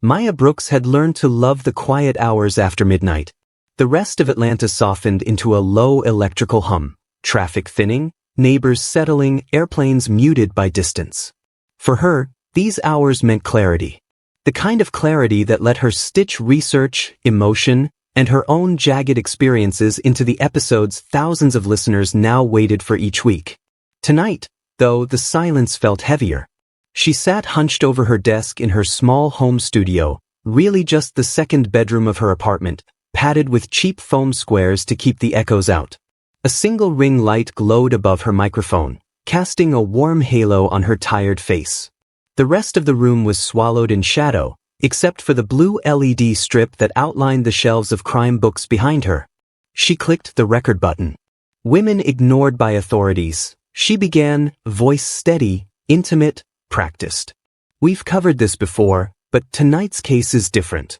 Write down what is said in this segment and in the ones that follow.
Maya Brooks had learned to love the quiet hours after midnight. The rest of Atlanta softened into a low electrical hum, traffic thinning, neighbors settling, airplanes muted by distance. For her, these hours meant clarity. The kind of clarity that let her stitch research, emotion, and her own jagged experiences into the episodes thousands of listeners now waited for each week. Tonight, though, the silence felt heavier. She sat hunched over her desk in her small home studio, really just the second bedroom of her apartment, padded with cheap foam squares to keep the echoes out. A single ring light glowed above her microphone, casting a warm halo on her tired face. The rest of the room was swallowed in shadow, except for the blue LED strip that outlined the shelves of crime books behind her. She clicked the record button. Women ignored by authorities. She began, voice steady, intimate, practiced. We've covered this before, but tonight's case is different.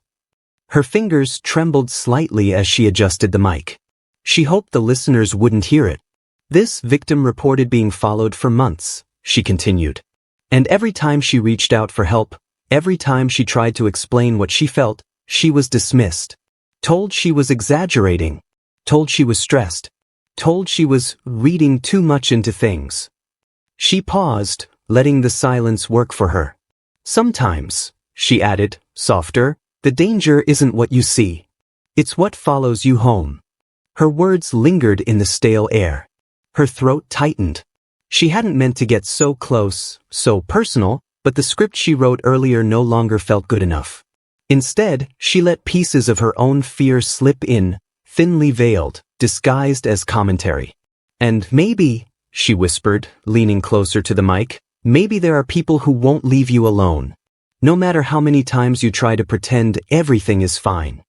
Her fingers trembled slightly as she adjusted the mic. She hoped the listeners wouldn't hear it. This victim reported being followed for months, she continued. And every time she reached out for help, every time she tried to explain what she felt, she was dismissed. Told she was exaggerating. Told she was stressed. Told she was reading too much into things. She paused, letting the silence work for her. Sometimes, she added, softer, the danger isn't what you see. It's what follows you home. Her words lingered in the stale air. Her throat tightened. She hadn't meant to get so close, so personal, but the script she wrote earlier no longer felt good enough. Instead, she let pieces of her own fear slip in, thinly veiled, disguised as commentary. And maybe, she whispered, leaning closer to the mic, maybe there are people who won't leave you alone. No matter how many times you try to pretend everything is fine.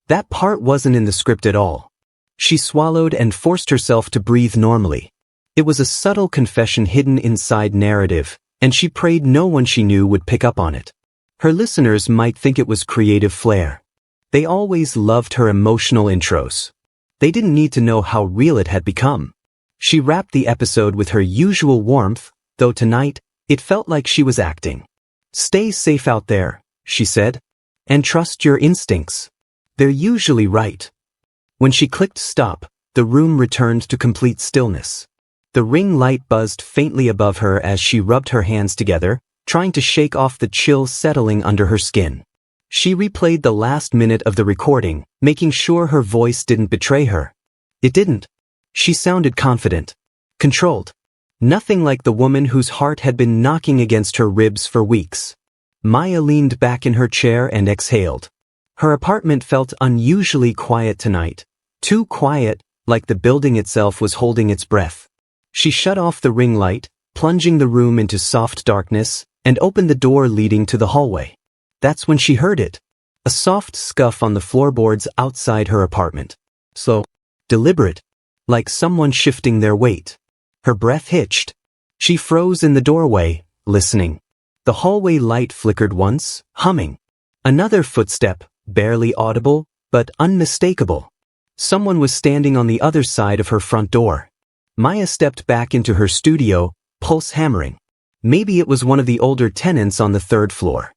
That part wasn't in the script at all. She swallowed and forced herself to breathe normally. It was a subtle confession hidden inside narrative, and she prayed no one she knew would pick up on it. Her listeners might think it was creative flair. They always loved her emotional intros. They didn't need to know how real it had become. She wrapped the episode with her usual warmth, though tonight, it felt like she was acting. Stay safe out there, she said, and trust your instincts. They're usually right. When she clicked stop, the room returned to complete stillness. The ring light buzzed faintly above her as she rubbed her hands together, trying to shake off the chill settling under her skin. She replayed the last minute of the recording, making sure her voice didn't betray her. It didn't. She sounded confident. Controlled. Nothing like the woman whose heart had been knocking against her ribs for weeks. Maya leaned back in her chair and exhaled. Her apartment felt unusually quiet tonight. Too quiet, like the building itself was holding its breath. She shut off the ring light, plunging the room into soft darkness, and opened the door leading to the hallway. That's when she heard it. A soft scuff on the floorboards outside her apartment. Slow, deliberate, like someone shifting their weight. Her breath hitched. She froze in the doorway, listening. The hallway light flickered once, humming. Another footstep, barely audible, but unmistakable. Someone was standing on the other side of her front door. Maya stepped back into her studio, pulse hammering. Maybe it was one of the older tenants on the third floor.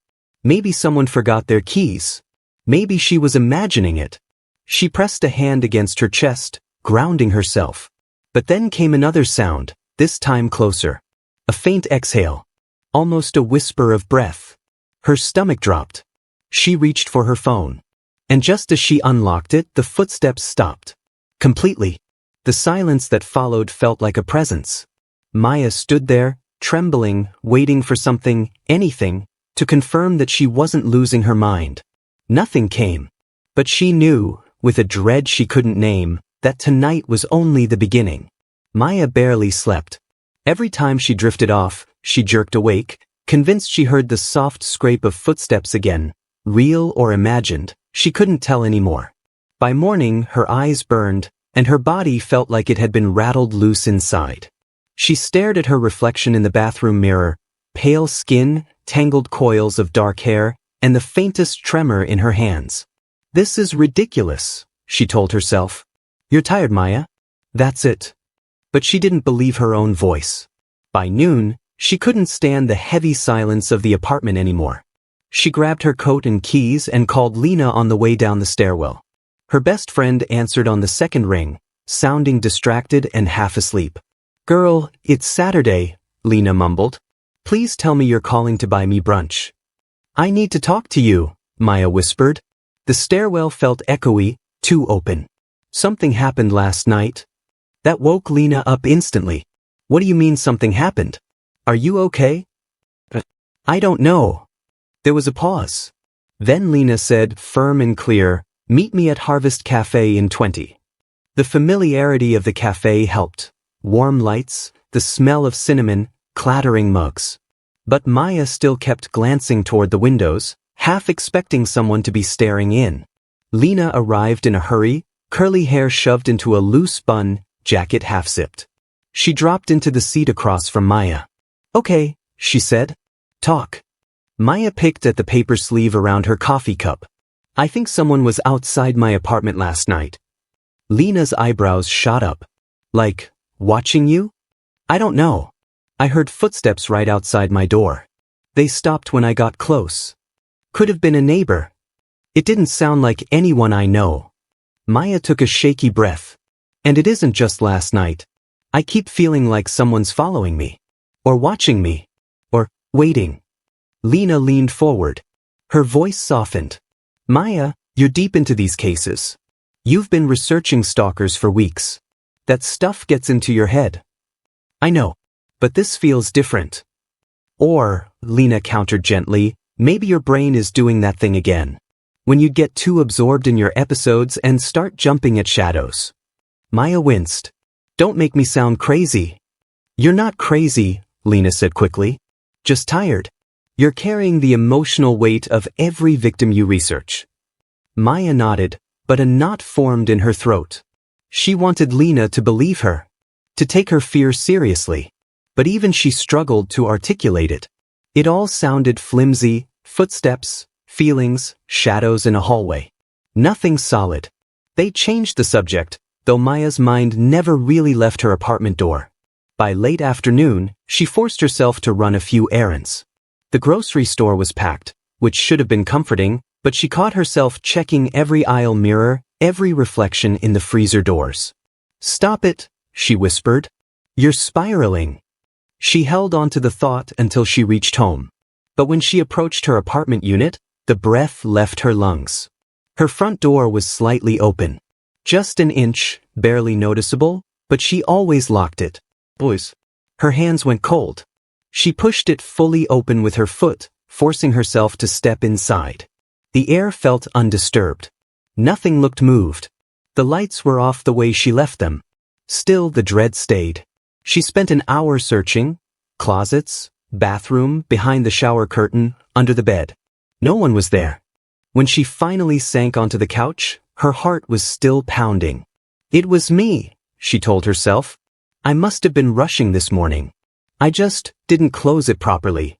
Maybe someone forgot their keys. Maybe she was imagining it. She pressed a hand against her chest, grounding herself. But then came another sound, this time closer. A faint exhale. Almost a whisper of breath. Her stomach dropped. She reached for her phone. And just as she unlocked it, the footsteps stopped. Completely. The silence that followed felt like a presence. Maya stood there, trembling, waiting for something, anything, to confirm that she wasn't losing her mind. Nothing came. But she knew, with a dread she couldn't name, that tonight was only the beginning. Maya barely slept. Every time she drifted off, she jerked awake, convinced she heard the soft scrape of footsteps again, real or imagined, she couldn't tell anymore. By morning, her eyes burned, and her body felt like it had been rattled loose inside. She stared at her reflection in the bathroom mirror, pale skin, tangled coils of dark hair, and the faintest tremor in her hands. This is ridiculous, she told herself. You're tired, Maya? That's it. But she didn't believe her own voice. By noon, she couldn't stand the heavy silence of the apartment anymore. She grabbed her coat and keys and called Lena on the way down the stairwell. Her best friend answered on the second ring, sounding distracted and half asleep. "Girl, it's Saturday," Lena mumbled. "Please tell me you're calling to buy me brunch." "I need to talk to you," Maya whispered. The stairwell felt echoey, too open. "Something happened last night." That woke Lena up instantly. "What do you mean something happened? Are you okay?" "I don't know." There was a pause. Then Lena said, firm and clear, "Meet me at Harvest Cafe in 20. The familiarity of the cafe helped. Warm lights, the smell of cinnamon, clattering mugs. But Maya still kept glancing toward the windows, half expecting someone to be staring in. Lena arrived in a hurry, curly hair shoved into a loose bun, jacket half-zipped. She dropped into the seat across from Maya. "Okay," she said. "Talk." Maya picked at the paper sleeve around her coffee cup. "I think someone was outside my apartment last night." Lena's eyebrows shot up. "Like, watching you?" "I don't know. I heard footsteps right outside my door. They stopped when I got close. Could have been a neighbor. It didn't sound like anyone I know." Maya took a shaky breath. "And it isn't just last night. I keep feeling like someone's following me. Or watching me. Or waiting." Lena leaned forward. Her voice softened. "Maya, you're deep into these cases. You've been researching stalkers for weeks. That stuff gets into your head." "I know. But this feels different." "Or," Lena countered gently, "maybe your brain is doing that thing again. When you get too absorbed in your episodes and start jumping at shadows." Maya winced. "Don't make me sound crazy." "You're not crazy," Lena said quickly. "Just tired. You're carrying the emotional weight of every victim you research." Maya nodded, but a knot formed in her throat. She wanted Lena to believe her, to take her fear seriously, but even she struggled to articulate it. It all sounded flimsy, footsteps, feelings, shadows in a hallway. Nothing solid. They changed the subject, though Maya's mind never really left her apartment door. By late afternoon, she forced herself to run a few errands. The grocery store was packed, which should have been comforting, but she caught herself checking every aisle mirror, every reflection in the freezer doors. "Stop it," she whispered. "You're spiraling." She held on to the thought until she reached home. But when she approached her apartment unit, the breath left her lungs. Her front door was slightly open. Just an inch, barely noticeable, but she always locked it. "Boys." Her hands went cold. She pushed it fully open with her foot, forcing herself to step inside. The air felt undisturbed. Nothing looked moved. The lights were off the way she left them. Still, the dread stayed. She spent an hour searching. Closets, bathroom, behind the shower curtain, under the bed. No one was there. When she finally sank onto the couch, her heart was still pounding. "It was me," she told herself. "I must have been rushing this morning. I just didn't close it properly."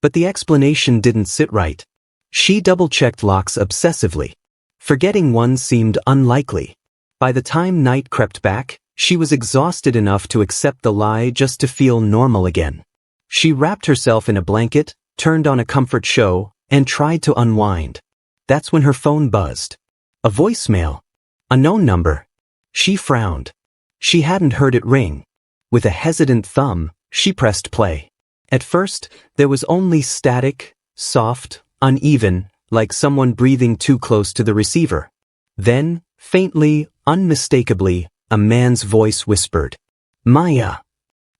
But the explanation didn't sit right. She double-checked locks obsessively. Forgetting one seemed unlikely. By the time night crept back, she was exhausted enough to accept the lie just to feel normal again. She wrapped herself in a blanket, turned on a comfort show, and tried to unwind. That's when her phone buzzed. A voicemail. A known number. She frowned. She hadn't heard it ring. With a hesitant thumb, she pressed play. At first, there was only static, soft, uneven, like someone breathing too close to the receiver. Then, faintly, unmistakably, a man's voice whispered, "Maya."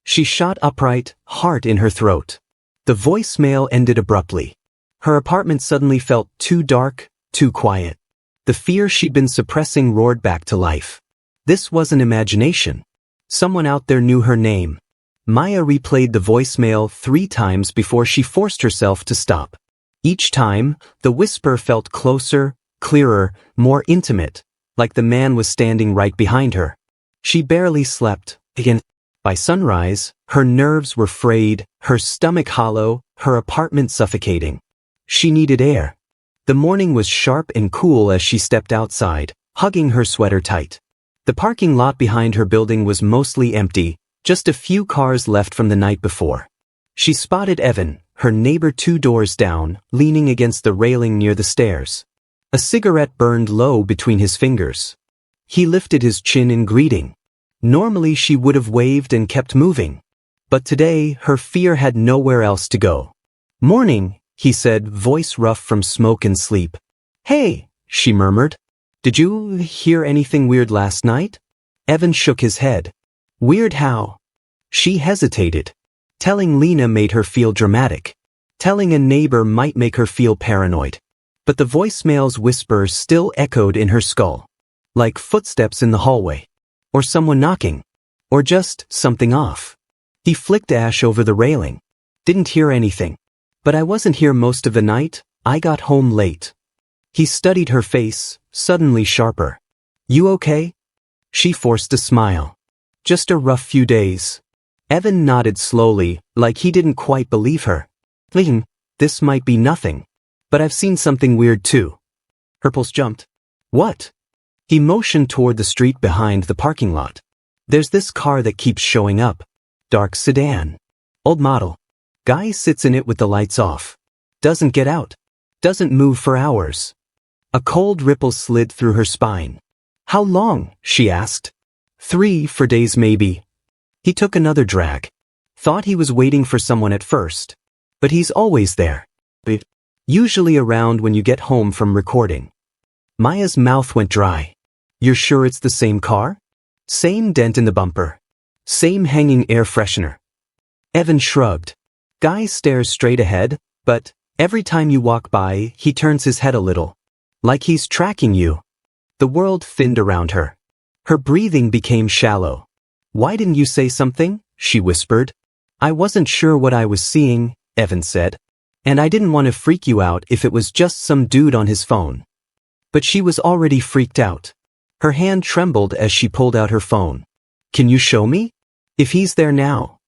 She shot upright, heart in her throat. The voicemail ended abruptly. Her apartment suddenly felt too dark, too quiet. The fear she'd been suppressing roared back to life. This wasn't imagination. Someone out there knew her name. Maya replayed the voicemail 3 times before she forced herself to stop. Each time, the whisper felt closer, clearer, more intimate, like the man was standing right behind her. She barely slept. Again. By sunrise, her nerves were frayed, her stomach hollow, her apartment suffocating. She needed air. The morning was sharp and cool as she stepped outside, hugging her sweater tight. The parking lot behind her building was mostly empty, just a few cars left from the night before. She spotted Evan, her neighbor 2 doors down, leaning against the railing near the stairs. A cigarette burned low between his fingers. He lifted his chin in greeting. Normally she would have waved and kept moving. But today, her fear had nowhere else to go. "Morning," he said, voice rough from smoke and sleep. "Hey," she murmured. "Did you hear anything weird last night?" Evan shook his head. "Weird how?" She hesitated. Telling Lena made her feel dramatic. Telling a neighbor might make her feel paranoid. But the voicemail's whisper still echoed in her skull. Like footsteps in the hallway. Or someone knocking. Or just something off. He flicked ash over the railing. "Didn't hear anything. But I wasn't here most of the night, I got home late." He studied her face, suddenly sharper. "You okay?" She forced a smile. "Just a rough few days." Evan nodded slowly, like he didn't quite believe her. "Listen, this might be nothing. But I've seen something weird too." Her pulse jumped. "What?" He motioned toward the street behind the parking lot. "There's this car that keeps showing up. Dark sedan. Old model. Guy sits in it with the lights off. Doesn't get out. Doesn't move for hours." A cold ripple slid through her spine. "How long?" she asked. 3 for days maybe." He took another drag. Thought he was waiting for someone at first. But he's always there. Usually around when you get home from recording. Maya's mouth went dry. "You're sure it's the same car? Same dent in the bumper. Same hanging air freshener." Evan shrugged. "Guy stares straight ahead, but every time you walk by, he turns his head a little. Like he's tracking you." The world thinned around her. Her breathing became shallow. "Why didn't you say something?" she whispered. "I wasn't sure what I was seeing," Evan said. "And I didn't want to freak you out if it was just some dude on his phone." But she was already freaked out. Her hand trembled as she pulled out her phone. "Can you show me? If he's there now."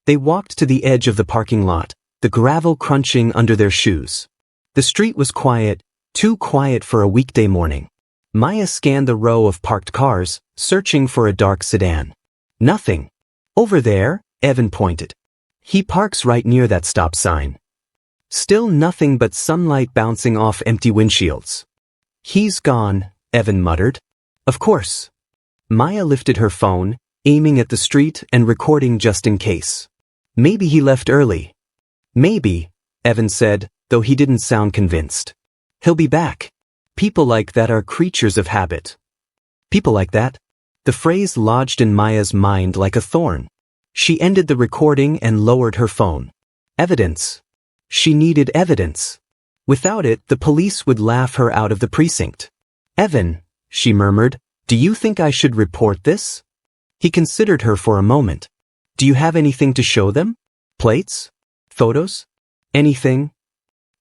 They walked to the edge of the parking lot, the gravel crunching under their shoes. The street was quiet, too quiet for a weekday morning. Maya scanned the row of parked cars, searching for a dark sedan. "Nothing." "Over there," Evan pointed. "He parks right near that stop sign." Still nothing but sunlight bouncing off empty windshields. "He's gone," Evan muttered. "Of course." Maya lifted her phone, aiming at the street and recording just in case. "Maybe he left early." "Maybe," Evan said, though he didn't sound convinced. "He'll be back. People like that are creatures of habit." People like that? The phrase lodged in Maya's mind like a thorn. She ended the recording and lowered her phone. Evidence. She needed evidence. Without it, the police would laugh her out of the precinct. "Evan," she murmured, "do you think I should report this?" He considered her for a moment. "Do you have anything to show them? Plates? Photos? Anything?"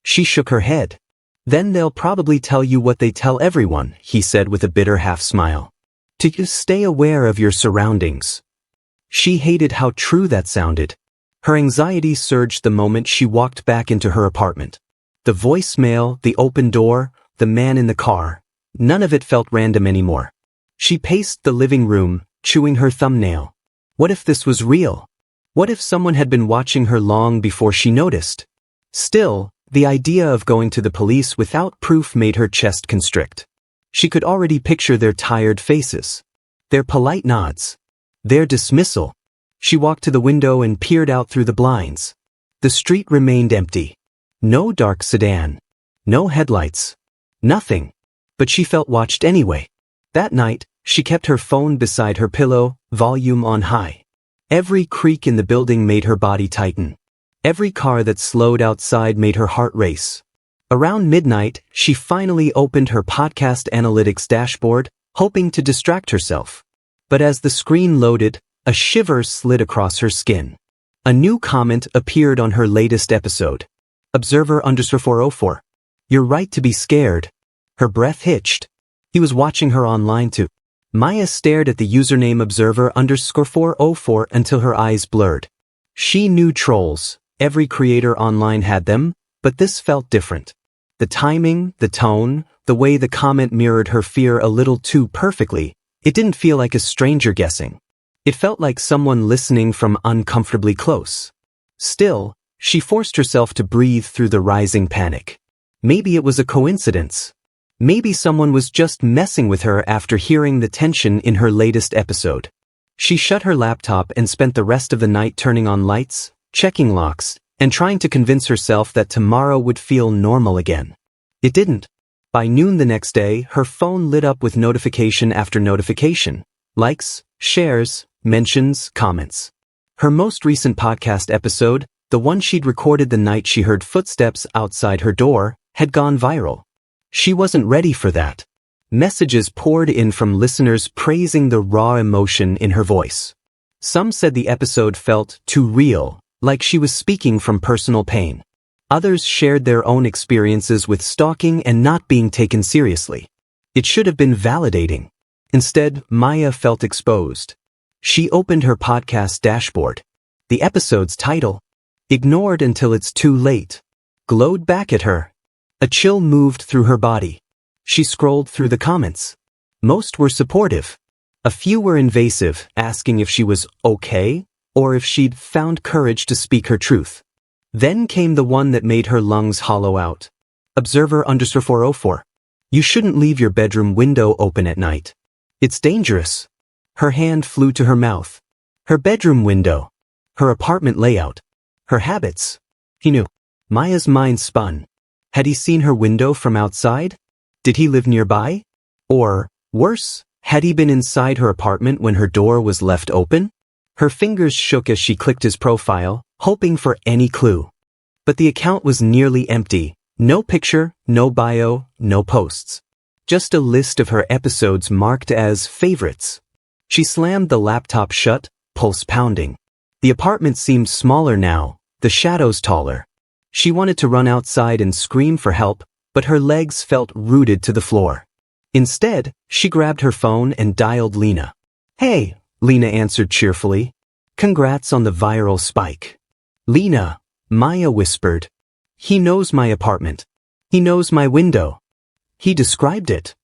She shook her head. "Then they'll probably tell you what they tell everyone," he said with a bitter half-smile. "To stay aware of your surroundings." She hated how true that sounded. Her anxiety surged the moment she walked back into her apartment. The voicemail, the open door, the man in the car, none of it felt random anymore. She paced the living room, chewing her thumbnail. What if this was real? What if someone had been watching her long before she noticed? Still, the idea of going to the police without proof made her chest constrict. She could already picture their tired faces, their polite nods, their dismissal. She walked to the window and peered out through the blinds. The street remained empty. No dark sedan. No headlights. Nothing. But she felt watched anyway. That night, she kept her phone beside her pillow, volume on high. Every creak in the building made her body tighten. Every car that slowed outside made her heart race. Around midnight, she finally opened her podcast analytics dashboard, hoping to distract herself. But as the screen loaded, a shiver slid across her skin. A new comment appeared on her latest episode. Observer_404. "You're right to be scared." Her breath hitched. He was watching her online too. Maya stared at the username Observer_404 until her eyes blurred. She knew trolls. Every creator online had them, but this felt different. The timing, the tone, the way the comment mirrored her fear a little too perfectly, it didn't feel like a stranger guessing. It felt like someone listening from uncomfortably close. Still, she forced herself to breathe through the rising panic. Maybe it was a coincidence. Maybe someone was just messing with her after hearing the tension in her latest episode. She shut her laptop and spent the rest of the night turning on lights, checking locks, and trying to convince herself that tomorrow would feel normal again. It didn't. By noon the next day, her phone lit up with notification after notification. Likes, shares, mentions, comments. Her most recent podcast episode, the one she'd recorded the night she heard footsteps outside her door, had gone viral. She wasn't ready for that. Messages poured in from listeners praising the raw emotion in her voice. Some said the episode felt too real, like she was speaking from personal pain. Others shared their own experiences with stalking and not being taken seriously. It should have been validating. Instead, Maya felt exposed. She opened her podcast dashboard. The episode's title, "Ignored Until It's Too Late," glowed back at her. A chill moved through her body. She scrolled through the comments. Most were supportive. A few were invasive, asking if she was okay, or if she'd found courage to speak her truth. Then came the one that made her lungs hollow out. Observer_404. You shouldn't leave your bedroom window open at night. It's dangerous. Her hand flew to her mouth. Her bedroom window. Her apartment layout. Her habits. He knew. Maya's mind spun. Had he seen her window from outside? Did he live nearby? Or, worse, had he been inside her apartment when her door was left open? Her fingers shook as she clicked his profile, hoping for any clue. But the account was nearly empty. No picture, no bio, no posts. Just a list of her episodes marked as favorites. She slammed the laptop shut, pulse pounding. The apartment seemed smaller now, the shadows taller. She wanted to run outside and scream for help, but her legs felt rooted to the floor. Instead, she grabbed her phone and dialed Lena. Hey, Lena answered cheerfully. Congrats on the viral spike. Lena, Maya whispered. He knows my apartment. He knows my window. He described it.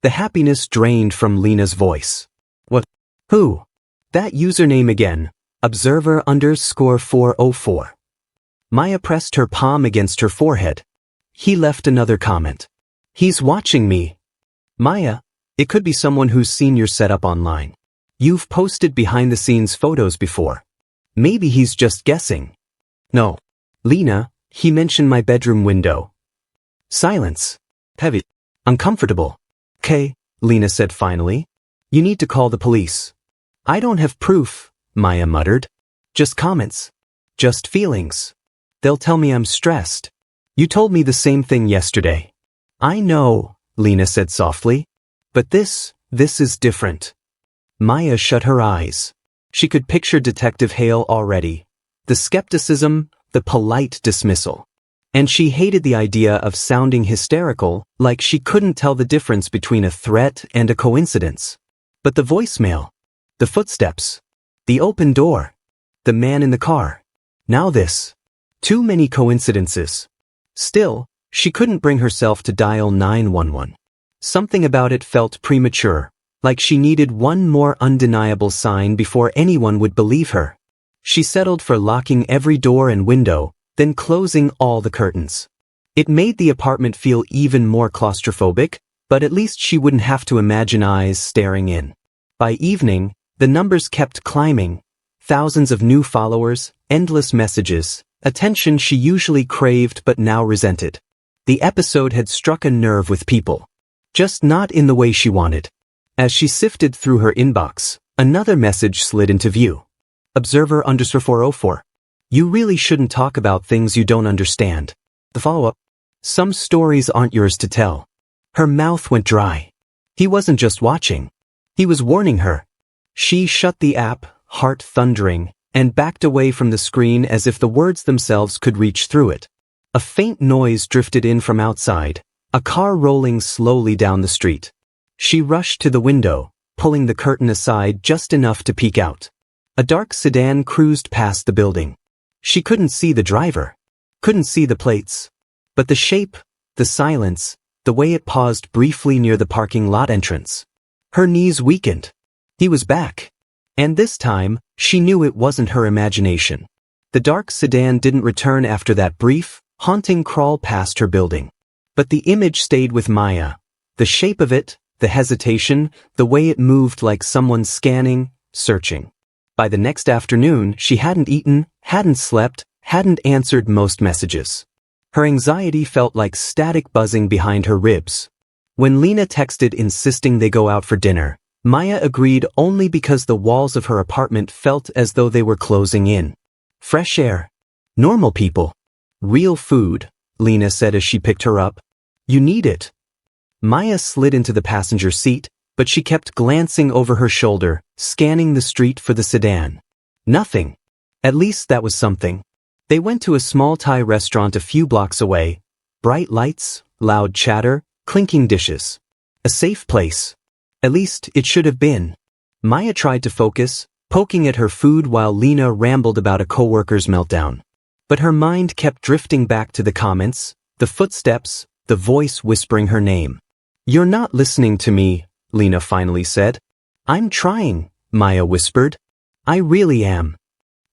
The happiness drained from Lena's voice. What? Who? That username again. Observer_404. Maya pressed her palm against her forehead. He left another comment. He's watching me. Maya, it could be someone who's seen your setup online. You've posted behind-the-scenes photos before. Maybe he's just guessing. No. Lena, he mentioned my bedroom window. Silence. Heavy. Uncomfortable. Okay, Lena said finally. You need to call the police. I don't have proof, Maya muttered. Just comments. Just feelings. They'll tell me I'm stressed. You told me the same thing yesterday. I know, Lena said softly. But this is different. Maya shut her eyes. She could picture Detective Hale already. The skepticism, the polite dismissal. And she hated the idea of sounding hysterical, like she couldn't tell the difference between a threat and a coincidence. But the voicemail, the footsteps, the open door, the man in the car. Now this. Too many coincidences. Still, she couldn't bring herself to dial 911. Something about it felt premature, like she needed one more undeniable sign before anyone would believe her. She settled for locking every door and window, then closing all the curtains. It made the apartment feel even more claustrophobic, but at least she wouldn't have to imagine eyes staring in. By evening, the numbers kept climbing. Thousands of new followers, endless messages, attention she usually craved but now resented. The episode had struck a nerve with people. Just not in the way she wanted. As she sifted through her inbox, another message slid into view. Observer_404. You really shouldn't talk about things you don't understand. The follow-up. Some stories aren't yours to tell. Her mouth went dry. He wasn't just watching. He was warning her. She shut the app, heart thundering, and backed away from the screen as if the words themselves could reach through it. A faint noise drifted in from outside, a car rolling slowly down the street. She rushed to the window, pulling the curtain aside just enough to peek out. A dark sedan cruised past the building. She couldn't see the driver, couldn't see the plates. But the shape, the silence, the way it paused briefly near the parking lot entrance. Her knees weakened. He was back. And this time, she knew it wasn't her imagination. The dark sedan didn't return after that brief, haunting crawl past her building. But the image stayed with Maya. The shape of it, the hesitation, the way it moved like someone scanning, searching. By the next afternoon, she hadn't eaten, hadn't slept, hadn't answered most messages. Her anxiety felt like static buzzing behind her ribs. When Lena texted insisting they go out for dinner, Maya agreed only because the walls of her apartment felt as though they were closing in. Fresh air. Normal people. Real food, Lena said as she picked her up. You need it. Maya slid into the passenger seat, but she kept glancing over her shoulder, scanning the street for the sedan. Nothing. At least that was something. They went to a small Thai restaurant a few blocks away. Bright lights, loud chatter, clinking dishes. A safe place. At least it should have been. Maya tried to focus, poking at her food while Lena rambled about a coworker's meltdown. But her mind kept drifting back to the comments, the footsteps, the voice whispering her name. You're not listening to me, Lena finally said. I'm trying, Maya whispered. I really am.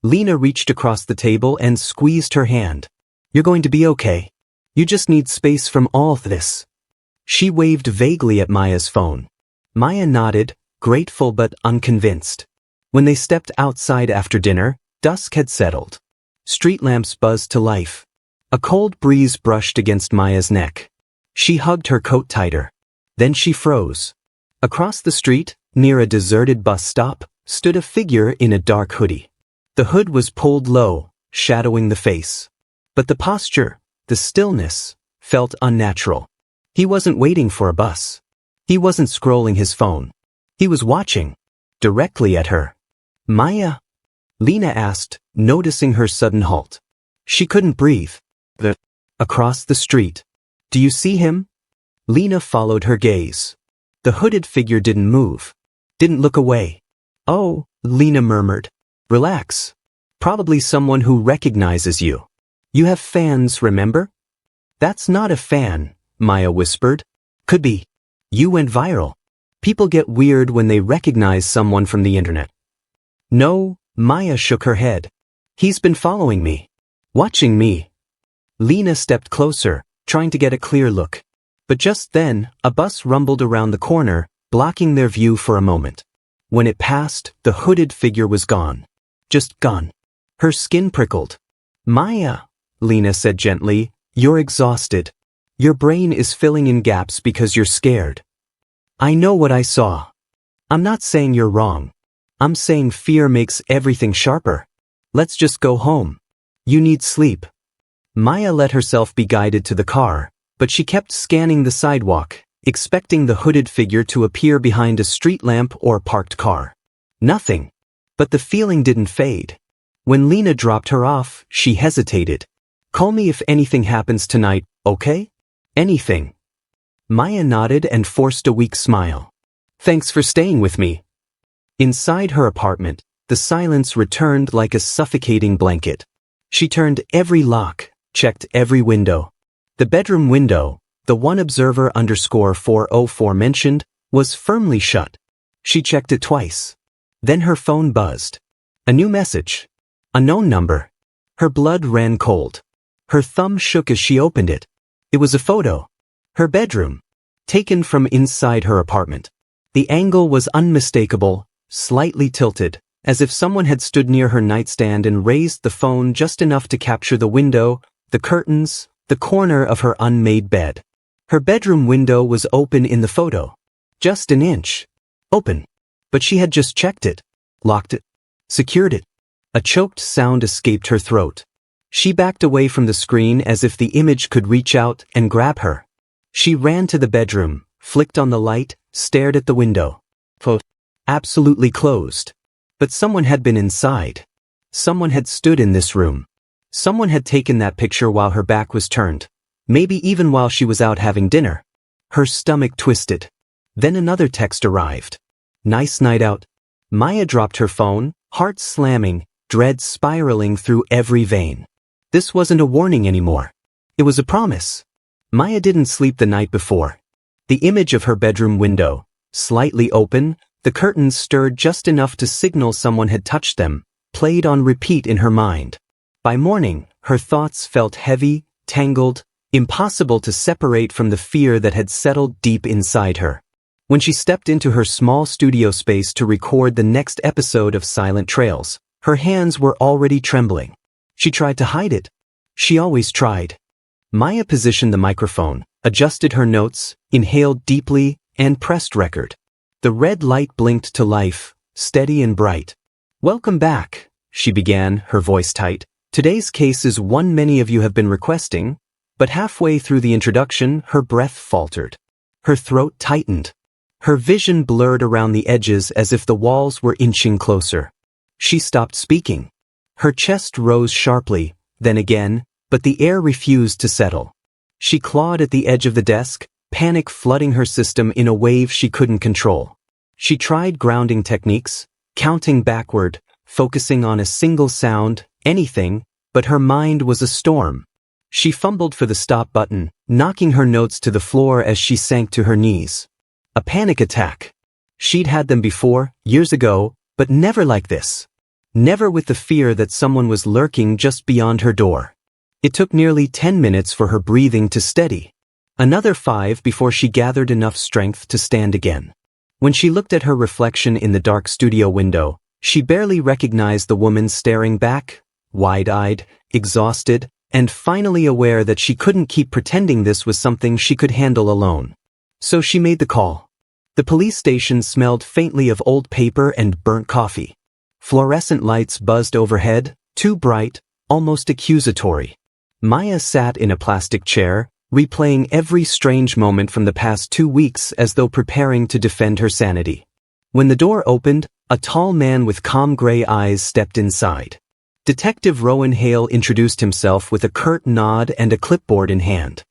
Lena reached across the table and squeezed her hand. You're going to be okay. You just need space from all of this. She waved vaguely at Maya's phone. Maya nodded, grateful but unconvinced. When they stepped outside after dinner, dusk had settled. Street lamps buzzed to life. A cold breeze brushed against Maya's neck. She hugged her coat tighter. Then she froze. Across the street, near a deserted bus stop, stood a figure in a dark hoodie. The hood was pulled low, shadowing the face. But the posture, the stillness, felt unnatural. He wasn't waiting for a bus. He wasn't scrolling his phone. He was watching, directly at her. Maya? Lena asked, noticing her sudden halt. She couldn't breathe. Across the street. Do you see him? Lena followed her gaze. The hooded figure didn't move. Didn't look away. Oh, Lena murmured. Relax. Probably someone who recognizes you. You have fans, remember? That's not a fan, Maya whispered. Could be. You went viral. People get weird when they recognize someone from the internet. No, Maya shook her head. He's been following me. Watching me. Lena stepped closer, trying to get a clear look. But just then, a bus rumbled around the corner, blocking their view for a moment. When it passed, the hooded figure was gone. Just gone. Her skin prickled. Maya, Lena said gently, you're exhausted. Your brain is filling in gaps because you're scared. I know what I saw. I'm not saying you're wrong. I'm saying fear makes everything sharper. Let's just go home. You need sleep. Maya let herself be guided to the car, but she kept scanning the sidewalk, expecting the hooded figure to appear behind a street lamp or parked car. Nothing. But the feeling didn't fade. When Lena dropped her off, she hesitated. Call me if anything happens tonight, okay? Anything. Maya nodded and forced a weak smile. Thanks for staying with me. Inside her apartment, the silence returned like a suffocating blanket. She turned every lock, checked every window. The bedroom window, the one observer _404 mentioned, was firmly shut. She checked it twice. Then her phone buzzed. A new message. A known number. Her blood ran cold. Her thumb shook as she opened it. It was a photo. Her bedroom. Taken from inside her apartment. The angle was unmistakable, slightly tilted, as if someone had stood near her nightstand and raised the phone just enough to capture the window, the curtains, the corner of her unmade bed. Her bedroom window was open in the photo. Just an inch. Open. But she had just checked it, locked it, secured it. A choked sound escaped her throat. She backed away from the screen as if the image could reach out and grab her. She ran to the bedroom, flicked on the light, stared at the window. Absolutely closed. But someone had been inside. Someone had stood in this room. Someone had taken that picture while her back was turned. Maybe even while she was out having dinner. Her stomach twisted. Then another text arrived. Nice night out. Maya dropped her phone, heart slamming, dread spiraling through every vein. This wasn't a warning anymore. It was a promise. Maya didn't sleep the night before. The image of her bedroom window, slightly open, the curtains stirred just enough to signal someone had touched them, played on repeat in her mind. By morning, her thoughts felt heavy, tangled, impossible to separate from the fear that had settled deep inside her. When she stepped into her small studio space to record the next episode of Silent Trails, her hands were already trembling. She tried to hide it. She always tried. Maya positioned the microphone, adjusted her notes, inhaled deeply, and pressed record. The red light blinked to life, steady and bright. "Welcome back," she began, her voice tight. "Today's case is one many of you have been requesting," but halfway through the introduction, her breath faltered. Her throat tightened. Her vision blurred around the edges as if the walls were inching closer. She stopped speaking. Her chest rose sharply, then again, but the air refused to settle. She clawed at the edge of the desk, panic flooding her system in a wave she couldn't control. She tried grounding techniques, counting backward, focusing on a single sound, anything, but her mind was a storm. She fumbled for the stop button, knocking her notes to the floor as she sank to her knees. A panic attack. She'd had them before, years ago, but never like this. Never with the fear that someone was lurking just beyond her door. It took nearly 10 minutes for her breathing to steady. Another 5 before she gathered enough strength to stand again. When she looked at her reflection in the dark studio window, she barely recognized the woman staring back, wide-eyed, exhausted, and finally aware that she couldn't keep pretending this was something she could handle alone. So she made the call. The police station smelled faintly of old paper and burnt coffee. Fluorescent lights buzzed overhead, too bright, almost accusatory. Maya sat in a plastic chair, replaying every strange moment from the past 2 weeks as though preparing to defend her sanity. When the door opened, a tall man with calm gray eyes stepped inside. Detective Rowan Hale introduced himself with a curt nod and a clipboard in hand.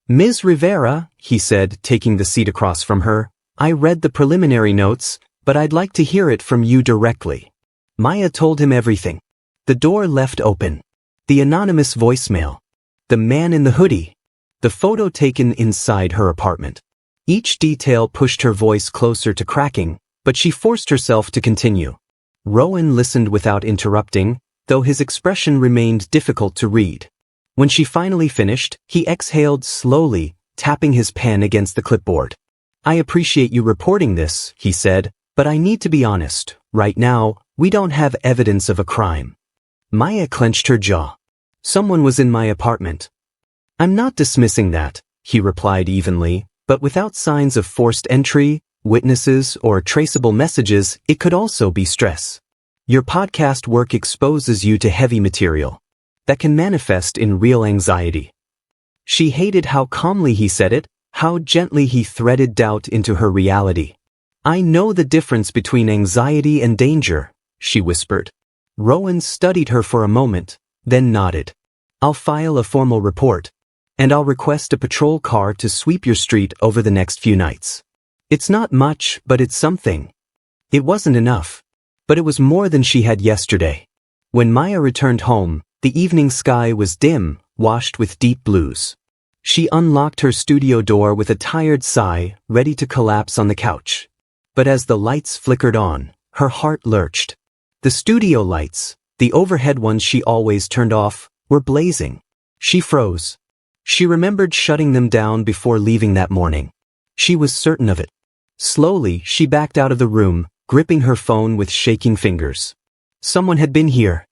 "Ms. Rivera," he said, taking the seat across from her, "I read the preliminary notes, but I'd like to hear it from you directly." Maya told him everything. The door left open. The anonymous voicemail. The man in the hoodie. The photo taken inside her apartment. Each detail pushed her voice closer to cracking, but she forced herself to continue. Rowan listened without interrupting, though his expression remained difficult to read. When she finally finished, he exhaled slowly, tapping his pen against the clipboard. "I appreciate you reporting this," he said, "but I need to be honest. Right now, we don't have evidence of a crime." Maya clenched her jaw. "Someone was in my apartment." "I'm not dismissing that," he replied evenly, "but without signs of forced entry, witnesses, or traceable messages, it could also be stress. Your podcast work exposes you to heavy material that can manifest in real anxiety." She hated how calmly he said it, how gently he threaded doubt into her reality. "I know the difference between anxiety and danger," she whispered. Rowan studied her for a moment, then nodded. "I'll file a formal report, and I'll request a patrol car to sweep your street over the next few nights. It's not much, but it's something." It wasn't enough, but it was more than she had yesterday. When Maya returned home, the evening sky was dim, washed with deep blues. She unlocked her studio door with a tired sigh, ready to collapse on the couch. But as the lights flickered on, her heart lurched. The studio lights, the overhead ones she always turned off, were blazing. She froze. She remembered shutting them down before leaving that morning. She was certain of it. Slowly, she backed out of the room, gripping her phone with shaking fingers. Someone had been here,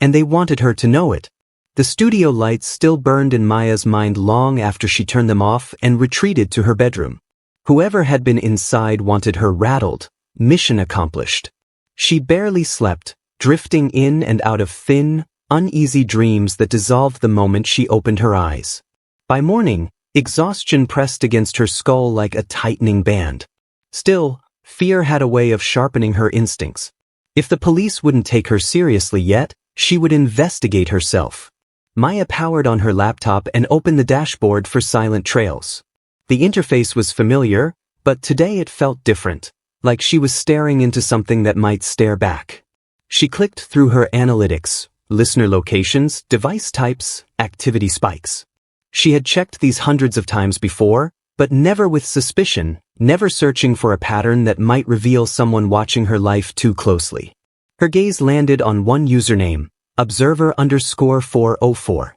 and they wanted her to know it. The studio lights still burned in Maya's mind long after she turned them off and retreated to her bedroom. Whoever had been inside wanted her rattled, mission accomplished. She barely slept, drifting in and out of thin, uneasy dreams that dissolved the moment she opened her eyes. By morning, exhaustion pressed against her skull like a tightening band. Still, fear had a way of sharpening her instincts. If the police wouldn't take her seriously yet, she would investigate herself. Maya powered on her laptop and opened the dashboard for Silent Trails. The interface was familiar, but today it felt different, like she was staring into something that might stare back. She clicked through her analytics, listener locations, device types, activity spikes. She had checked these hundreds of times before, but never with suspicion, never searching for a pattern that might reveal someone watching her life too closely. Her gaze landed on one username, Observer_404.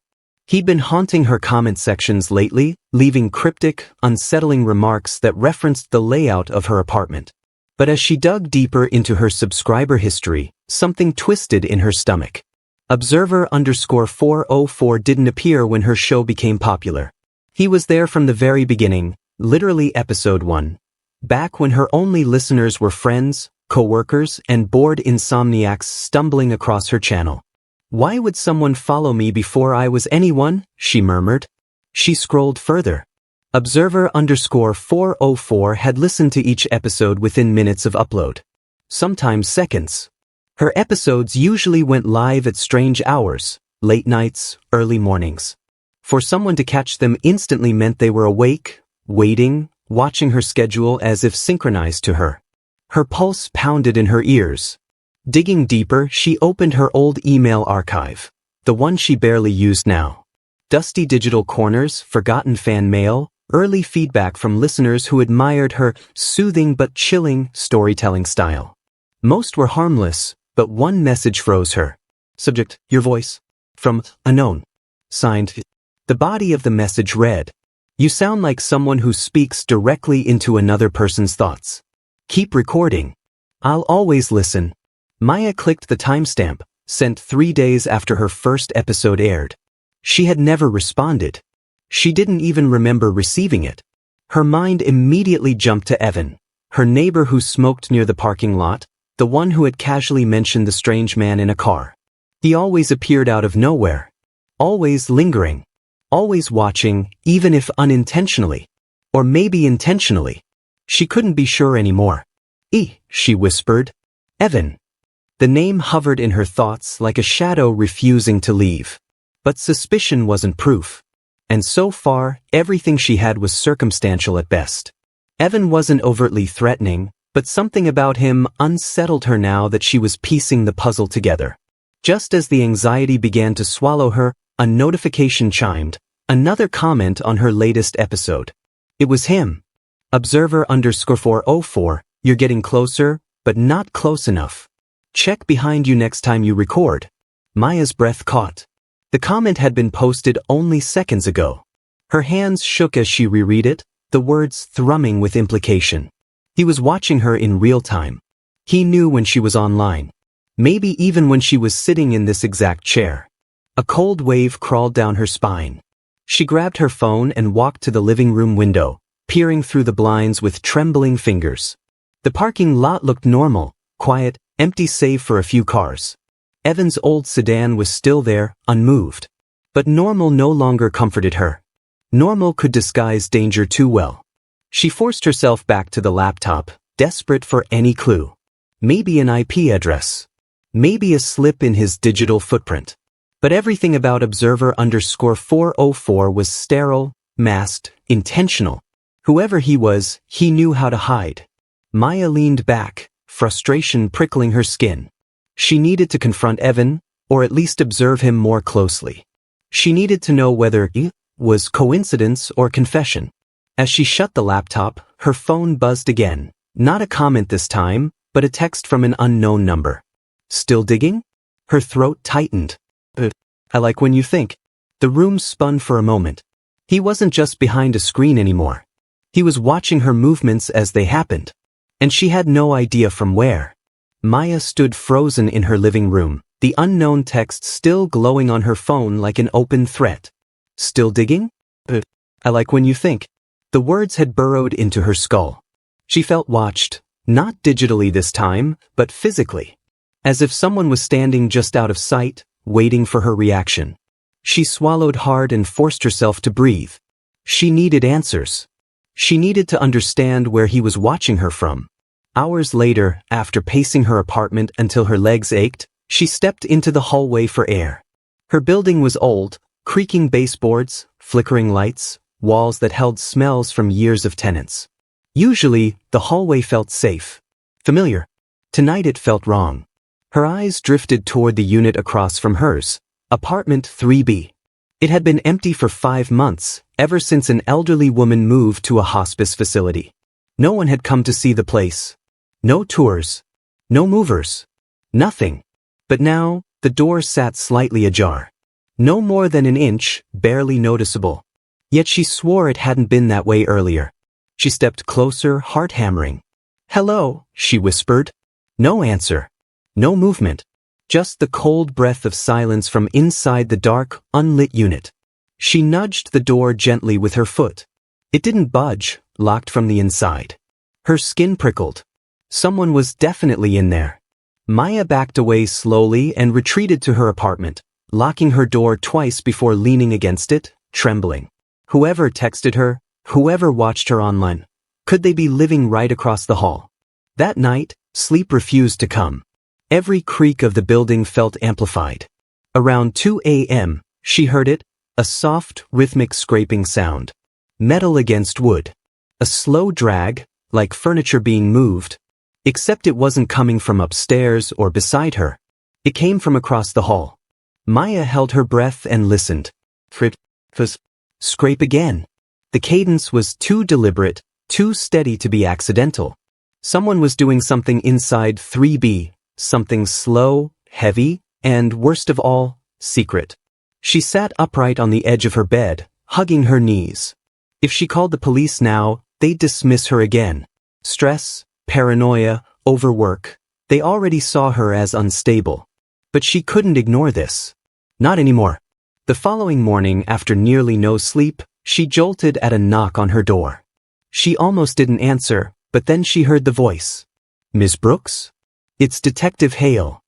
He'd been haunting her comment sections lately, leaving cryptic, unsettling remarks that referenced the layout of her apartment. But as she dug deeper into her subscriber history, something twisted in her stomach. Observer_404 didn't appear when her show became popular. He was there from the very beginning, literally episode 1. Back when her only listeners were friends, co-workers, and bored insomniacs stumbling across her channel. "Why would someone follow me before I was anyone?" she murmured. She scrolled further. Observer_404 had listened to each episode within minutes of upload. Sometimes seconds. Her episodes usually went live at strange hours, late nights, early mornings. For someone to catch them instantly meant they were awake, waiting, watching her schedule as if synchronized to her. Her pulse pounded in her ears. Digging deeper, she opened her old email archive, the one she barely used now. Dusty digital corners, forgotten fan mail, early feedback from listeners who admired her soothing but chilling storytelling style. Most were harmless, but one message froze her. Subject, your voice. From unknown. Signed. The body of the message read, "You sound like someone who speaks directly into another person's thoughts. Keep recording. I'll always listen." Maya clicked the timestamp, sent 3 days after her first episode aired. She had never responded. She didn't even remember receiving it. Her mind immediately jumped to Evan, her neighbor who smoked near the parking lot, the one who had casually mentioned the strange man in a car. He always appeared out of nowhere. Always lingering. Always watching, even if unintentionally. Or maybe intentionally. She couldn't be sure anymore. She whispered. Evan. The name hovered in her thoughts like a shadow refusing to leave. But suspicion wasn't proof. And so far, everything she had was circumstantial at best. Evan wasn't overtly threatening, but something about him unsettled her now that she was piecing the puzzle together. Just as the anxiety began to swallow her, a notification chimed, another comment on her latest episode. It was him. Observer_404, you're getting closer, but not close enough. Check behind you next time you record. Maya's breath caught. The comment had been posted only seconds ago. Her hands shook as she reread it, the words thrumming with implication. He was watching her in real time. He knew when she was online. Maybe even when she was sitting in this exact chair. A cold wave crawled down her spine. She grabbed her phone and walked to the living room window, peering through the blinds with trembling fingers. The parking lot looked normal, quiet, empty save for a few cars. Evan's old sedan was still there, unmoved. But normal no longer comforted her. Normal could disguise danger too well. She forced herself back to the laptop, desperate for any clue. Maybe an IP address. Maybe a slip in his digital footprint. But everything about Observer_404 was sterile, masked, intentional. Whoever he was, he knew how to hide. Maya leaned back, frustration prickling her skin. She needed to confront Evan, or at least observe him more closely. She needed to know whether it was coincidence or confession. As she shut the laptop, her phone buzzed again. Not a comment this time, but a text from an unknown number. Still digging? Her throat tightened. I like when you think. The room spun for a moment. He wasn't just behind a screen anymore. He was watching her movements as they happened. And she had no idea from where. Maya stood frozen in her living room, the unknown text still glowing on her phone like an open threat. Still digging? I like when you think. The words had burrowed into her skull. She felt watched, not digitally this time, but physically. As if someone was standing just out of sight, waiting for her reaction. She swallowed hard and forced herself to breathe. She needed answers. She needed to understand where he was watching her from. Hours later, after pacing her apartment until her legs ached, she stepped into the hallway for air. Her building was old, creaking baseboards, flickering lights, walls that held smells from years of tenants. Usually, the hallway felt safe. Familiar. Tonight it felt wrong. Her eyes drifted toward the unit across from hers, apartment 3B. It had been empty for 5 months, ever since an elderly woman moved to a hospice facility. No one had come to see the place. No tours. No movers. Nothing. But now, The door sat slightly ajar. No more than an inch, barely noticeable. Yet she swore it hadn't been that way earlier. She stepped closer, heart hammering. "Hello," she whispered. No answer. No movement. Just the cold breath of silence from inside the dark, unlit unit. She nudged the door gently with her foot. It didn't budge, locked from the inside. Her skin prickled. Someone was definitely in there. Maya backed away slowly and retreated to her apartment, locking her door twice before leaning against it, trembling. Whoever texted her, whoever watched her online, could they be living right across the hall? That night, sleep refused to come. Every creak of the building felt amplified. Around 2 a.m., she heard it, a soft, rhythmic scraping sound. Metal against wood. A slow drag, like furniture being moved. Except it wasn't coming from upstairs or beside her. It came from across the hall. Maya held her breath and listened. Scrape again. The cadence was too deliberate, too steady to be accidental. Someone was doing something inside 3B, something slow, heavy, and worst of all, secret. She sat upright on the edge of her bed, hugging her knees. If she called the police now, they'd dismiss her again. Stress, paranoia, overwork. They already saw her as unstable. But she couldn't ignore this. Not anymore. The following morning, after nearly no sleep, she jolted at a knock on her door. She almost didn't answer, but then she heard the voice. "Miss Brooks?" "It's Detective Hale."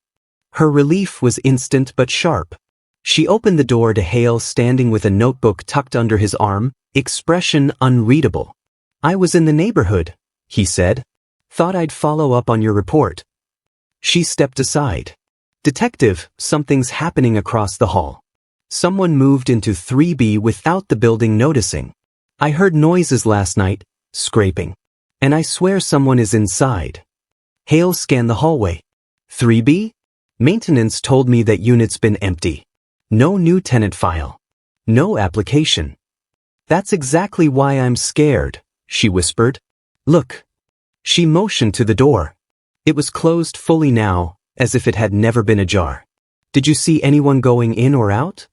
Her relief was instant but sharp. She opened the door to Hale standing with a notebook tucked under his arm, expression unreadable. "I was in the neighborhood," he said. "Thought I'd follow up on your report." She stepped aside. "Detective, something's happening across the hall. Someone moved into 3B without the building noticing. I heard noises last night, scraping. And I swear someone is inside." Hale scanned the hallway. 3B? Maintenance told me that unit's been empty. No new tenant file. No application. "That's exactly why I'm scared," she whispered. "Look." She motioned to the door. It was closed fully now, as if it had never been ajar. "Did you see anyone going in or out?"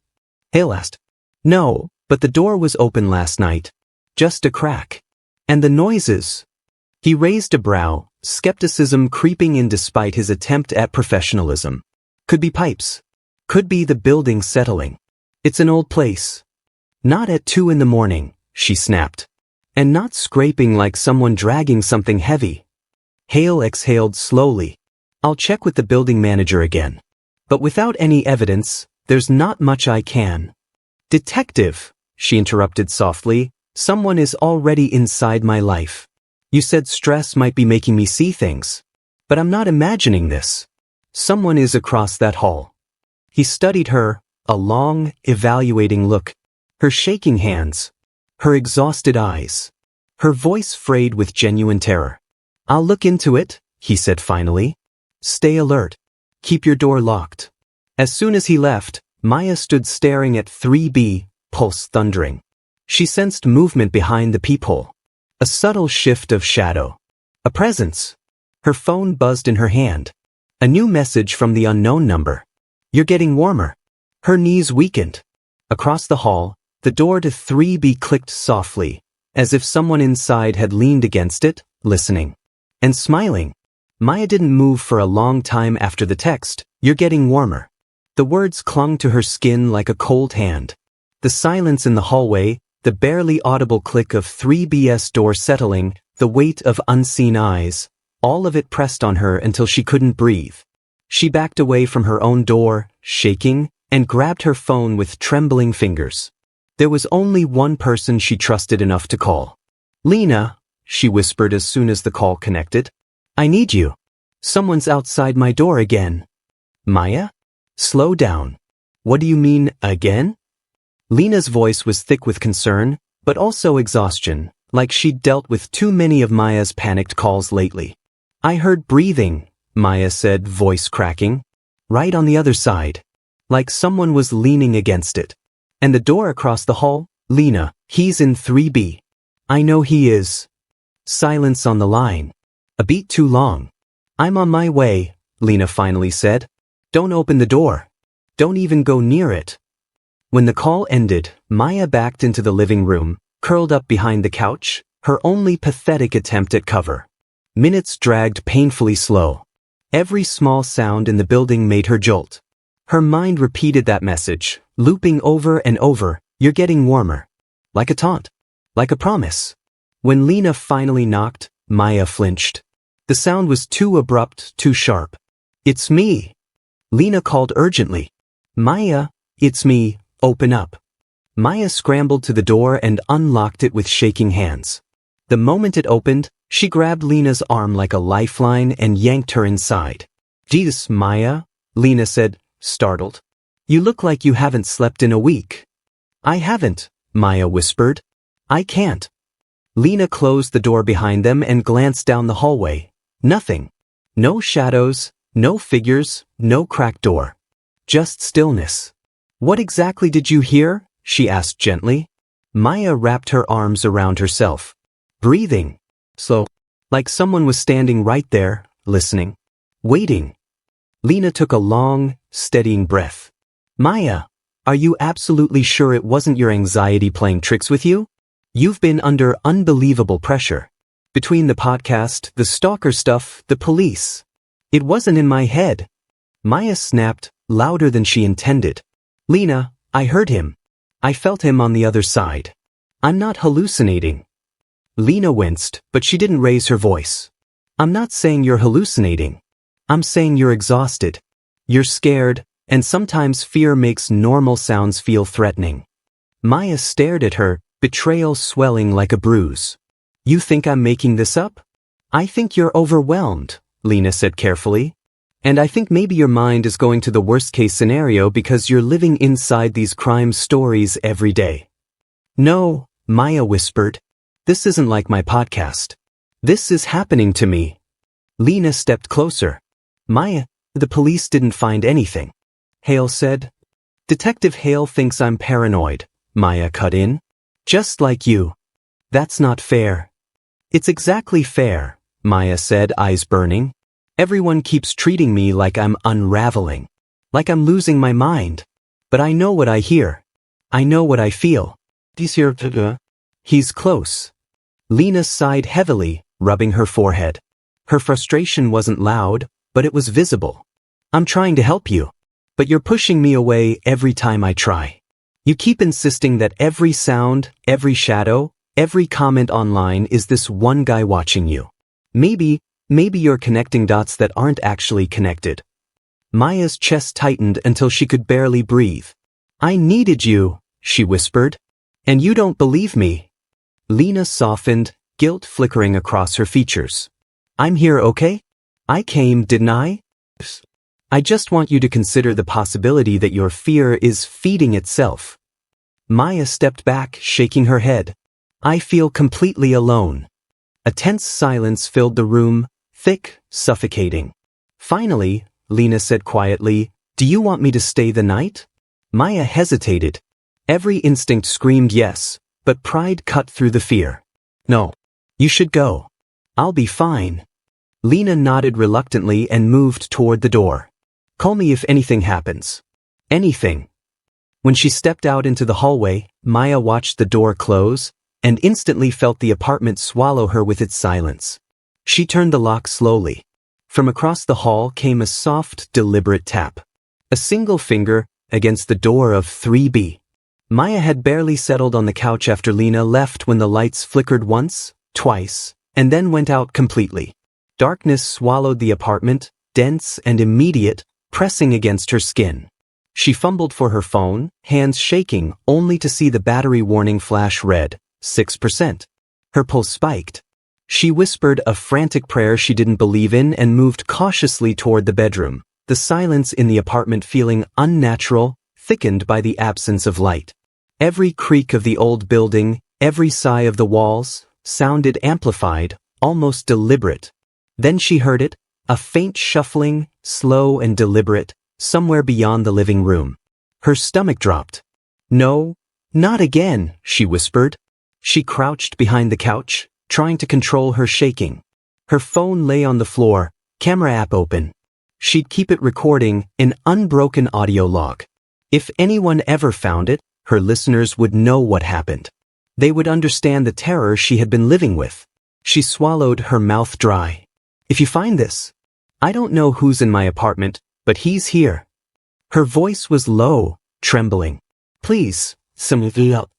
Hale asked. "No, but the door was open last night. Just a crack. And the noises." He raised a brow, skepticism creeping in despite his attempt at professionalism. "Could be pipes. Could be the building settling. It's an old place." "Not at 2 in the morning," she snapped. "And not scraping like someone dragging something heavy." Hale exhaled slowly. "I'll check with the building manager again. But without any evidence, there's not much I can." "Detective," she interrupted softly, "someone is already inside my life. You said stress might be making me see things. But I'm not imagining this. Someone is across that hall." He studied her, a long, evaluating look. Her shaking hands. Her exhausted eyes. Her voice frayed with genuine terror. "I'll look into it," he said finally. "Stay alert. Keep your door locked." As soon as he left, Maya stood staring at 3B, pulse thundering. She sensed movement behind the peephole. A subtle shift of shadow. A presence. Her phone buzzed in her hand. A new message from the unknown number. "You're getting warmer." Her knees weakened. Across the hall, the door to 3B clicked softly, as if someone inside had leaned against it, listening. And smiling. Maya didn't move for a long time after the text, "You're getting warmer." The words clung to her skin like a cold hand. The silence in the hallway, the barely audible click of 3B's door settling, the weight of unseen eyes, all of it pressed on her until she couldn't breathe. She backed away from her own door, shaking, and grabbed her phone with trembling fingers. There was only one person she trusted enough to call. "Lena," she whispered as soon as the call connected. "I need you. Someone's outside my door again." "Maya? Slow down. What do you mean, again?" Lena's voice was thick with concern, but also exhaustion, like she'd dealt with too many of Maya's panicked calls lately. "I heard breathing," Maya said, voice cracking. "Right on the other side. Like someone was leaning against it. And the door across the hall? Lena, he's in 3B. I know he is." Silence on the line. A beat too long. "I'm on my way," Lena finally said. "Don't open the door." Don't even go near it. When the call ended, Maya backed into the living room, curled up behind the couch, her only pathetic attempt at cover. Minutes dragged painfully slow. Every small sound in the building made her jolt. Her mind repeated that message, looping over and over, "You're getting warmer." Like a taunt. Like a promise. When Lena finally knocked, Maya flinched. The sound was too abrupt, too sharp. "It's me." Lena called urgently. "Maya, it's me, open up." Maya scrambled to the door and unlocked it with shaking hands. The moment it opened, she grabbed Lena's arm like a lifeline and yanked her inside. "Jesus, Maya," Lena said, startled. "You look like you haven't slept in a week." "I haven't," Maya whispered. "I can't." Lena closed the door behind them and glanced down the hallway. Nothing. No shadows, no figures, no cracked door. Just stillness. "What exactly did you hear?" she asked gently. Maya wrapped her arms around herself. Breathing. Slow. Like someone was standing right there, listening. Waiting. Lena took a long, steadying breath. "Maya, are you absolutely sure it wasn't your anxiety playing tricks with you? You've been under unbelievable pressure. Between the podcast, the stalker stuff, the police. It wasn't in my head." Maya snapped, louder than she intended. "Lena, I heard him. I felt him on the other side. I'm not hallucinating." Lena winced, but she didn't raise her voice. "I'm not saying you're hallucinating. I'm saying you're exhausted. You're scared, and sometimes fear makes normal sounds feel threatening." Maya stared at her, betrayal swelling like a bruise. "You think I'm making this up?" "I think you're overwhelmed," Lena said carefully. "And I think maybe your mind is going to the worst-case scenario because you're living inside these crime stories every day." "No," Maya whispered. "This isn't like my podcast. This is happening to me." Lena stepped closer. "Maya, the police didn't find anything," Hale said. "Detective Hale thinks I'm paranoid," Maya cut in. "Just like you." "That's not fair." "It's exactly fair," Maya said, eyes burning. "Everyone keeps treating me like I'm unraveling. Like I'm losing my mind. But I know what I hear. I know what I feel." "He's close." Lena sighed heavily, rubbing her forehead. Her frustration wasn't loud, but it was visible. "I'm trying to help you. But you're pushing me away every time I try. You keep insisting that every sound, every shadow, every comment online is this one guy watching you. Maybe you're connecting dots that aren't actually connected." Maya's chest tightened until she could barely breathe. "I needed you," she whispered. "And you don't believe me." Lena softened, guilt flickering across her features. "I'm here, okay? I came, didn't I? I just want you to consider the possibility that your fear is feeding itself." Maya stepped back, shaking her head. "I feel completely alone." A tense silence filled the room, thick, suffocating. Finally, Lena said quietly, "Do you want me to stay the night?" Maya hesitated. Every instinct screamed yes, but pride cut through the fear. "No. You should go. I'll be fine." Lena nodded reluctantly and moved toward the door. "Call me if anything happens." "Anything." When she stepped out into the hallway, Maya watched the door close, and instantly felt the apartment swallow her with its silence. She turned the lock slowly. From across the hall came a soft, deliberate tap. A single finger against the door of 3B. Maya had barely settled on the couch after Lena left when the lights flickered once, twice, and then went out completely. Darkness swallowed the apartment, dense and immediate, pressing against her skin. She fumbled for her phone, hands shaking, only to see the battery warning flash red, 6%. Her pulse spiked. She whispered a frantic prayer she didn't believe in and moved cautiously toward the bedroom, the silence in the apartment feeling unnatural, thickened by the absence of light. Every creak of the old building, every sigh of the walls, sounded amplified, almost deliberate. Then she heard it, a faint shuffling, slow and deliberate, somewhere beyond the living room. Her stomach dropped. "No, not again," she whispered. She crouched behind the couch, trying to control her shaking. Her phone lay on the floor, camera app open. She'd keep it recording, an unbroken audio log. If anyone ever found it, her listeners would know what happened. They would understand the terror she had been living with. She swallowed, her mouth dry. If you find this, I don't know who's in my apartment, but he's here. Her voice was low, trembling. Please, somebody help.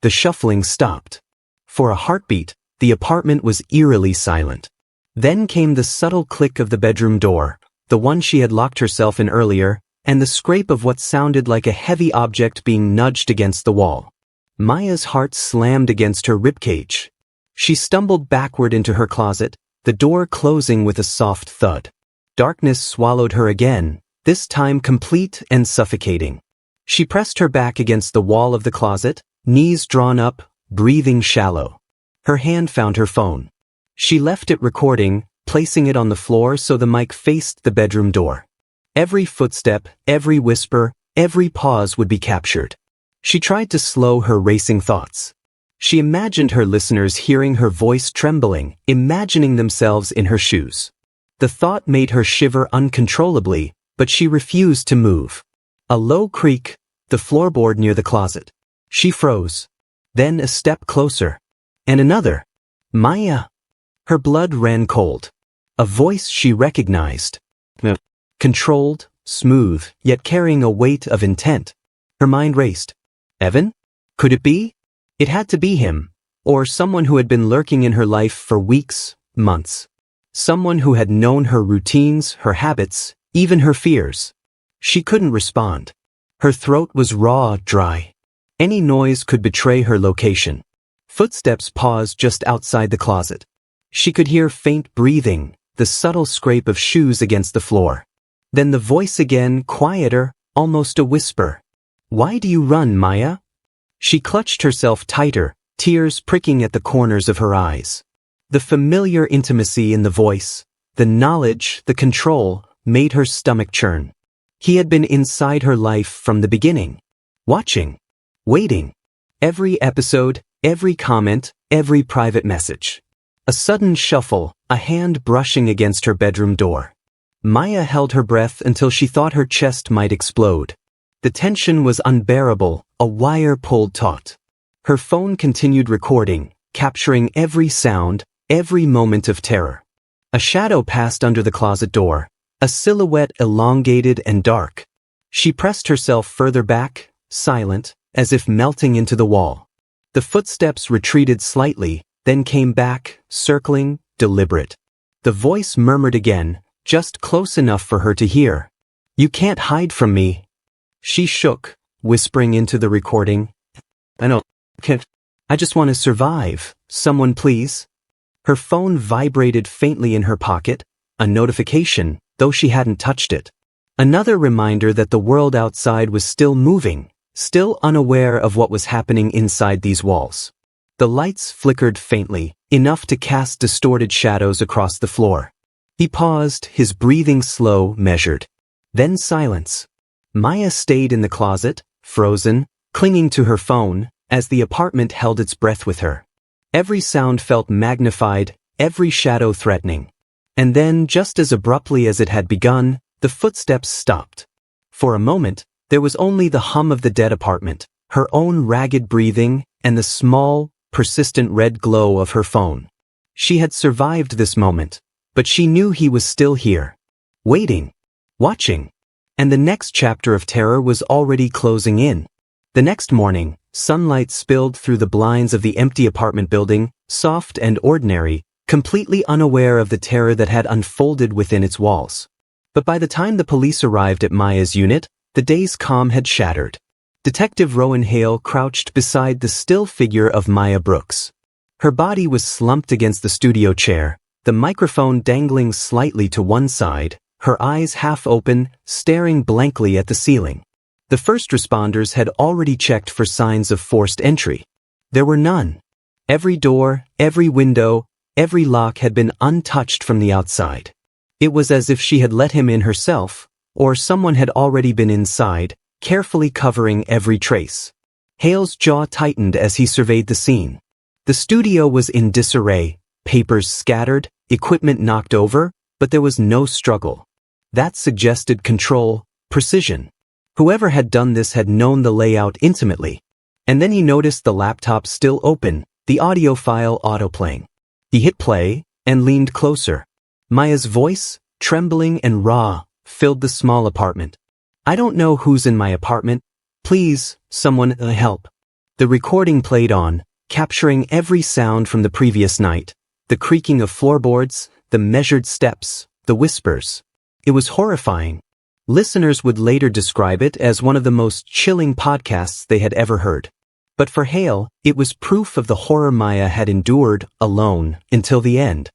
The shuffling stopped. For a heartbeat, the apartment was eerily silent. Then came the subtle click of the bedroom door, the one she had locked herself in earlier, and the scrape of what sounded like a heavy object being nudged against the wall. Maya's heart slammed against her ribcage. She stumbled backward into her closet, the door closing with a soft thud. Darkness swallowed her again, this time complete and suffocating. She pressed her back against the wall of the closet, knees drawn up, breathing shallow. Her hand found her phone. She left it recording, placing it on the floor so the mic faced the bedroom door. Every footstep, every whisper, every pause would be captured. She tried to slow her racing thoughts. She imagined her listeners hearing her voice trembling, imagining themselves in her shoes. The thought made her shiver uncontrollably, but she refused to move. A low creak, the floorboard near the closet. She froze. Then a step closer. And another. Maya. Her blood ran cold. A voice she recognized. Controlled, smooth, yet carrying a weight of intent. Her mind raced. Evan? Could it be? It had to be him, or someone who had been lurking in her life for weeks, months. Someone who had known her routines, her habits, even her fears. She couldn't respond. Her throat was raw, dry. Any noise could betray her location. Footsteps paused just outside the closet. She could hear faint breathing, the subtle scrape of shoes against the floor. Then the voice again, quieter, almost a whisper. Why do you run, Maya? She clutched herself tighter, tears pricking at the corners of her eyes. The familiar intimacy in the voice, the knowledge, the control, made her stomach churn. He had been inside her life from the beginning. Watching. Waiting. Every episode, every comment, every private message. A sudden shuffle, a hand brushing against her bedroom door. Maya held her breath until she thought her chest might explode. The tension was unbearable, a wire pulled taut. Her phone continued recording, capturing every sound, every moment of terror. A shadow passed under the closet door, a silhouette elongated and dark. She pressed herself further back, silent, as if melting into the wall. The footsteps retreated slightly, then came back, circling, deliberate. The voice murmured again, just close enough for her to hear. You can't hide from me. She shook, whispering into the recording. I just want to survive. Someone please. Her phone vibrated faintly in her pocket, a notification, though she hadn't touched it. Another reminder that the world outside was still moving, still unaware of what was happening inside these walls. The lights flickered faintly, enough to cast distorted shadows across the floor. He paused, his breathing slow, measured. Then silence. Maya stayed in the closet, frozen, clinging to her phone, as the apartment held its breath with her. Every sound felt magnified, every shadow threatening. And then, just as abruptly as it had begun, the footsteps stopped. For a moment, there was only the hum of the dead apartment, her own ragged breathing, and the small, persistent red glow of her phone. She had survived this moment, but she knew he was still here. Waiting. Watching. And the next chapter of terror was already closing in. The next morning, sunlight spilled through the blinds of the empty apartment building, soft and ordinary, completely unaware of the terror that had unfolded within its walls. But by the time the police arrived at Maya's unit, the day's calm had shattered. Detective Rowan Hale crouched beside the still figure of Maya Brooks. Her body was slumped against the studio chair, the microphone dangling slightly to one side, her eyes half open, staring blankly at the ceiling. The first responders had already checked for signs of forced entry. There were none. Every door, every window, every lock had been untouched from the outside. It was as if she had let him in herself, or someone had already been inside, carefully covering every trace. Hale's jaw tightened as he surveyed the scene. The studio was in disarray, papers scattered, equipment knocked over, but there was no struggle. That suggested control, precision. Whoever had done this had known the layout intimately. And then he noticed the laptop still open, the audio file autoplaying. He hit play and leaned closer. Maya's voice, trembling and raw, filled the small apartment. "I don't know who's in my apartment. Please, someone help." The recording played on, capturing every sound from the previous night. The creaking of floorboards, the measured steps, the whispers. It was horrifying. Listeners would later describe it as one of the most chilling podcasts they had ever heard. But for Hale, it was proof of the horror Maya had endured alone until the end.